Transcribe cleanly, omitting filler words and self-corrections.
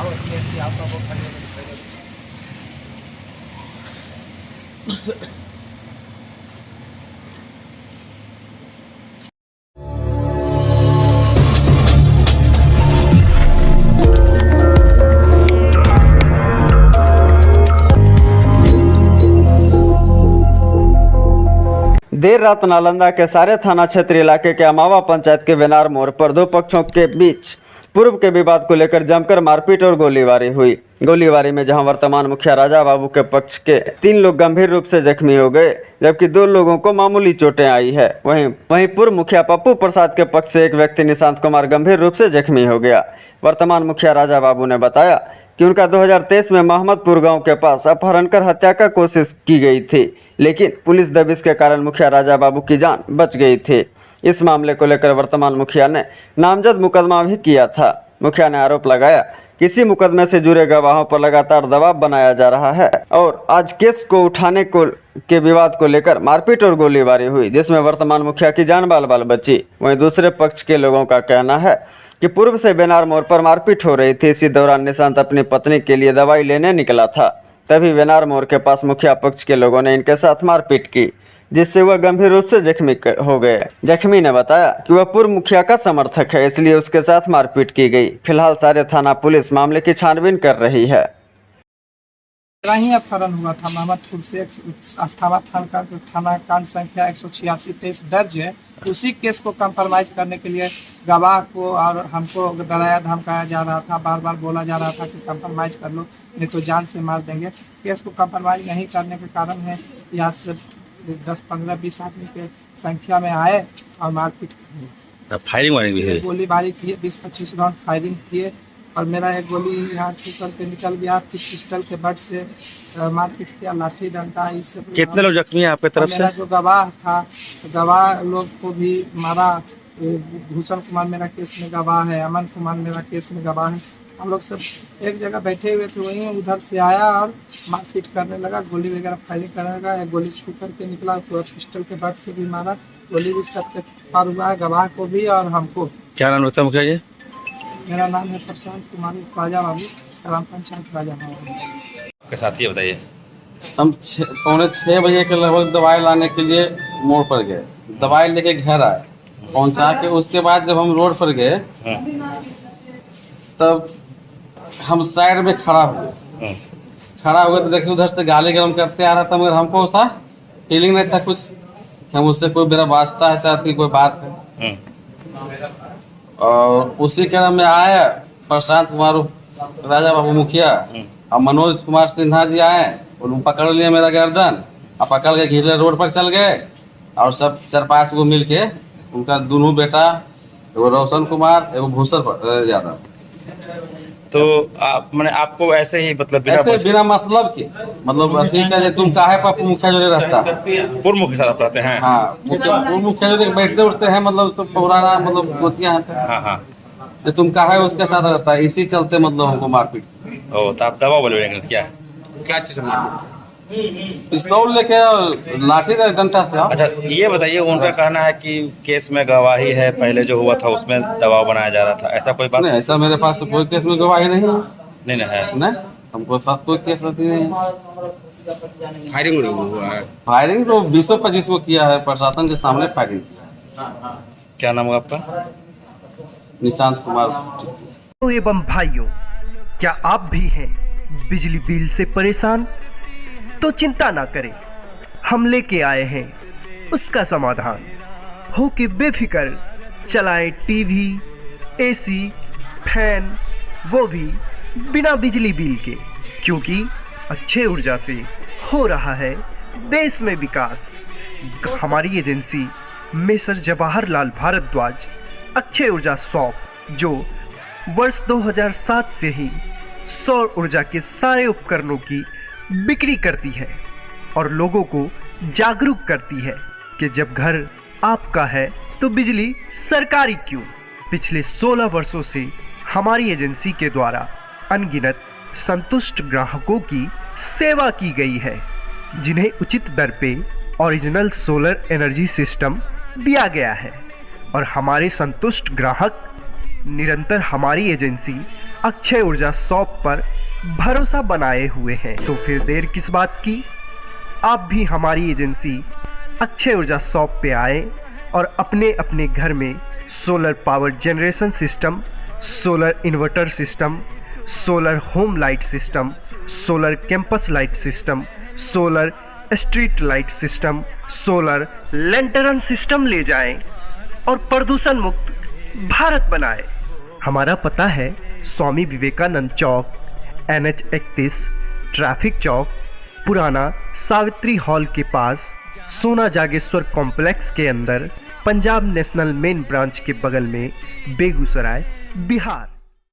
देर रात नालंदा के सारे थाना क्षेत्र इलाके के अमावा पंचायत के वेनार मोड़ पर दो पक्षों के बीच पूर्व के विवाद को लेकर जमकर मारपीट और गोलीबारी हुई। गोलीबारी में जहां वर्तमान मुखिया राजा बाबू के पक्ष के 3 लोग गंभीर रूप से जख्मी हो गए, जबकि 2 लोगों को मामूली चोटें आई है। वहीं पूर्व मुखिया पप्पू प्रसाद के पक्ष से एक व्यक्ति निशांत कुमार गंभीर रूप से जख्मी हो गया। वर्तमान मुखिया राजा बाबू ने बताया कि उनका 2023 में मोहम्मदपुर गांव के पास अपहरण कर हत्या का कोशिश की गई थी, लेकिन पुलिस दबिश के कारण मुखिया राजा बाबू की जान बच गई थी। इस मामले को लेकर वर्तमान मुखिया ने नामजद मुकदमा भी किया था। मुखिया ने आरोप लगाया कि इसी मुकदमे से जुड़े गवाहों पर लगातार दबाव बनाया जा रहा है और आज केस को उठाने के विवाद को लेकर मारपीट और गोलीबारी हुई, जिसमें वर्तमान मुखिया की जान बाल बाल बची। वहीं दूसरे पक्ष के लोगों का कहना है कि पूर्व से वेनार मोड़ पर मारपीट हो रही थी। इसी दौरान निशांत अपनी पत्नी के लिए दवाई लेने निकला था, तभी वेनार मोड़ के पास मुखिया पक्ष के लोगों ने इनके साथ मारपीट की, जिससे वह गंभीर रूप से जख्मी हो गए। जख्मी ने बताया कि वह पूर्व मुखिया का समर्थक है, इसलिए उसके साथ मारपीट की गई। फिलहाल सारे थाना पुलिस मामले की छानबीन कर रही है। ही अपहरण हुआ था मोहम्मदपुर से अस्थावा थाना कांड संख्या 186-23 दर्ज है। उसी केस को कंप्रोमाइज करने के लिए गवाह को और हमको डराया धमकाया जा रहा था। बार बार बोला जा रहा था कि कंप्रोमाइज कर लो, नहीं तो जान से मार देंगे। केस को कंप्रोमाइज नहीं करने के कारण है यहाँ से 10, 15, 20 आदमी के संख्या में आए और मारपीट की। फायरिंग भी है, गोलीबारी किए, 20-25 राउंड फायरिंग किए और मेरा एक गोली यहाँ छू के निकल गया। फिर पिस्टल के बट से मारपीट किया, लाठी डंडा ये सब। कितने लोग जख्मी हैं आपके तरफ से? मेरा जो गवाह था, गवाह लोग को भी मारा। भूषण कुमार मेरा केस में गवाह है, अमन कुमार मेरा केस में गवाह है। हम लोग सब एक जगह बैठे हुए थे, वहीं उधर से आया और मारपीट करने लगा, गोली वगैरह फायरिंग करने लगा। एक गोली छू करके निकला तो पिस्टल के बट से भी मारा। गोली भी सबके पार हुआ है, गवाह को भी और हमको। क्या नाम होता है मुखिया जी? मेरा नाम है प्रशांत कुमार राजा बाबू, ग्राम पंचायत राजा बाबू के साथी बताइए। हम 5:45 बजे के लगभग दवाई लाने के लिए मोड़ पर गए। दवाई लेके घर आए, पहुंचा के उसके बाद जब हम रोड पर गए तब हम साइड में खड़ा हुए। तो देखिए उधर से गाली गरम करते आ रहा था, मगर हमको ऐसा फीलिंग नहीं था कुछ हम उससे कोई मेरा वास्ता है, चाहती कोई बात है। और उसी क्रम में आया प्रशांत कुमार राजा बाबू मुखिया और मनोज कुमार सिन्हा जी आए और पकड़ लिए मेरा गर्दन और पकड़ के घिरले रोड पर चल गए। और सब 4-5 गो मिल के उनका दोनों बेटा, एगो रोशन कुमार एगो भूषण यादव। तो आप मैंने आपको ऐसे ही मतलब बिना मतलब के ठीक है, तुम काहे पप्पू मुखिया जो रहता पूर्व मुखिया साहब रहते हैं? हाँ, मुखिया जो बैठते उठते हैं, मतलब सब पुराना मतलब गोतियां हैं। हाँ, तो तुम काहे उसके साथ रहता है, इसी चलते मतलब हमको मारपीट। ओ, तो आप दवा बोलेंगे क्या चीज? पिस्तौल लेके लाठी डंडा से। अच्छा, ये बताइए, उनका कहना है कि केस में गवाही है, पहले जो हुआ था उसमें दबाव बनाया जा रहा था, ऐसा कोई बात नहीं? ऐसा मेरे पास कोई केस में गवाही नहीं है। नहीं, हमको साथ कोई केस नहीं है। फायरिंग हुआ है? फायरिंग तो 20-25 को किया है, प्रशासन के सामने फायरिंग किया। क्या नाम है आपका? निशांत कुमार। एवं भाइयों, क्या आप भी हैं बिजली बिल से परेशान? तो चिंता ना करें, हम लेके आए हैं उसका समाधान। हो के बेफिक्र चलाएं टीवी, एसी, फैन, वो भी बिना बिजली बिल के, क्योंकि अक्षय ऊर्जा से हो रहा है देश में विकास। हमारी एजेंसी मेसर जवाहरलाल भारद्वाज अक्षय ऊर्जा शॉप, जो वर्ष 2007 से ही सौर ऊर्जा के सारे उपकरणों की बिक्री करती है और लोगों को जागरूक करती है कि जब घर आपका है तो बिजली सरकारी क्यों। पिछले 16 वर्षों से हमारी एजेंसी के द्वारा अनगिनत संतुष्ट ग्राहकों की सेवा की गई है, जिन्हें उचित दर पे ओरिजिनल सोलर एनर्जी सिस्टम दिया गया है। और हमारे संतुष्ट ग्राहक निरंतर हमारी एजेंसी अक्षय ऊर्जा शॉप पर भरोसा बनाए हुए हैं। तो फिर देर किस बात की, आप भी हमारी एजेंसी अक्षय ऊर्जा शॉप पे आए और अपने अपने घर में solar power generation system, solar inverter system, solar home light system, solar campus light system, solar street light system, solar lantern system ले जाएं और प्रदूषण मुक्त भारत बनाएं। हमारा पता है स्वामी विवेकानंद चौक, NH 31, ट्रैफिक चौक, पुराना सावित्री हॉल के पास, सोना जागेश्वर कॉम्प्लेक्स के अंदर, पंजाब नेशनल मेन ब्रांच के बगल में, बेगूसराय, बिहार।